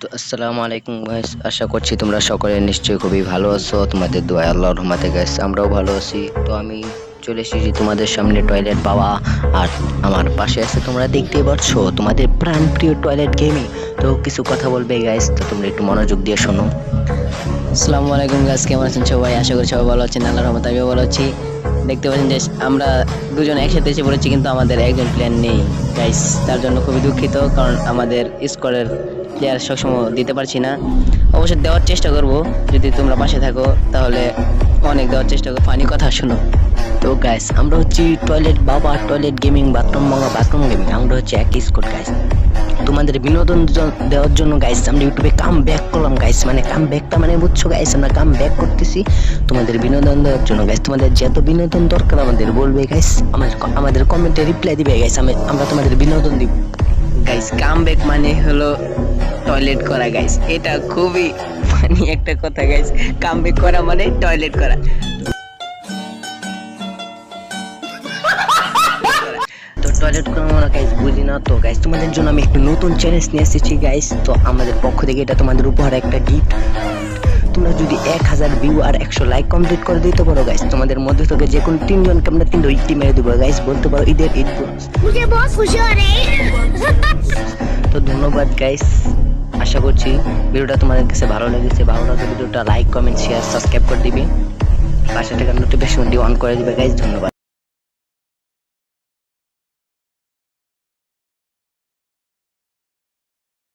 তো আসসালামু আলাইকুম গাইস, আশা করছি তোমরা সকলে নিশ্চয়ই খুবই ভালো আছো। তোমাদের দোয়ায় আল্লাহর রহমতে গাইস আমরাও ভালো আছি। তো আমি চলে এসেছি তোমাদের সামনে টয়লেট পাওয়া, আর আমার পাশে আছে তোমরা দেখতেই পাচ্ছ তোমাদের প্রাণপ্রিয় টয়লেট গেমিং। তো কিছু কথা বলবে গাইস, তো তোমরা একটু মনোযোগ দিয়ে শোনো। আসসালামু আলাইকুম গাইস, কেমন আছেন সবাই? আশা করি সবাই ভালো আছেন, আল্লাহর রহমতে আমিও ভালো আছি। দেখতে পাচ্ছেন যে আমরা দুজন একসাথে এসে পড়েছি, কিন্তু আমাদের একজন প্লেয়ার নেই গাইস। তার জন্য খুবই দুঃখিত, কারণ আমাদের স্কোয়াডের প্লেয়ার সবসময় দিতে পারছি না। অবশ্যই দেওয়ার চেষ্টা করব, যদি তোমরা পাশে থাকো তাহলে অনেক দেওয়ার চেষ্টা করবো। ফানি কথা শুনো। তো গাইস আমরা হচ্ছি টয়লেট বাবা, টয়লেট গেমিং, বাথরুম বাবা, বাথরুম গেমিং। আমরা হচ্ছে একই স্কোয়াড গাইস। তোমাদের বিনোদন দেওয়ার জন্য গাইস আমরা ইউটিউবে কাম ব্যাক করলাম গাইস। মানে কাম ব্যাকটা মানে বুঝছো গাইস, আমরা কাম ব্যাক করতেছি তোমাদের বিনোদন দেওয়ার জন্য গাইস। তোমাদের যত বিনোদন দরকার আমাদের বলবে গাইস, আমাদের কমেন্টে রিপ্লাই দিবে গাইস, আমরা তোমাদের বিনোদন দিব গাইস কামব্যাক মানে হলো টয়লেট করা গাইস। এটা খুবই ফানি একটা কথা গাইস। কামব্যাক করা মানে টয়লেট করা। তো টয়লেট করা আমরা গাইস বুঝি না। তো গাইস তোমাদের জন্য আমি একটু নতুন চ্যালেঞ্জ নিয়ে এসেছি গাইস। তো আমাদের পক্ষ থেকে এটা তোমাদের উপহার একটা গিফট। তোমরা যদি 1000 ভিউ আর 100 লাইক কমপ্লিট করে দিতে পারো গাইস, তোমাদের মধ্যে থেকে যে কোনো 3 জনকে আমরা 3টা ইটি মেরে দেবো গাইস। বলতে পারো ঈদ বোনাস। मुझे बहुत खुशी हो रही है। তো ধন্যবাদ গাইস, আশা করছি ভিডিওটা তোমাদের কাছে ভালো লেগেছে। ভালো লাগলে ভিডিওটা লাইক কমেন্ট শেয়ার সাবস্ক্রাইব করে দিবে, পাশে থাকা নোটিফিকেশনটি অন করে দিবে গাইস। ধন্যবাদ।